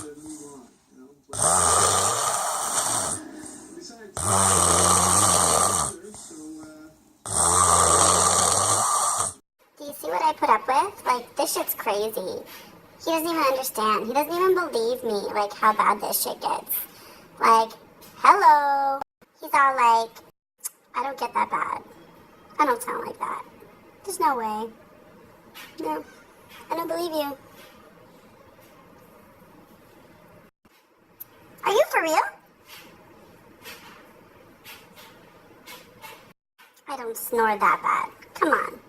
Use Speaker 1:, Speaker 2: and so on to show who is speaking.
Speaker 1: Do you see what I put up with? Like, this shit's crazy. He doesn't even understand. He doesn't even believe me, like, how bad this shit gets. Like, hello. He's all like, I don't get that bad. I don't sound like that. There's no way. No, I don't believe you. Are you for real? I don't snore that bad. Come on.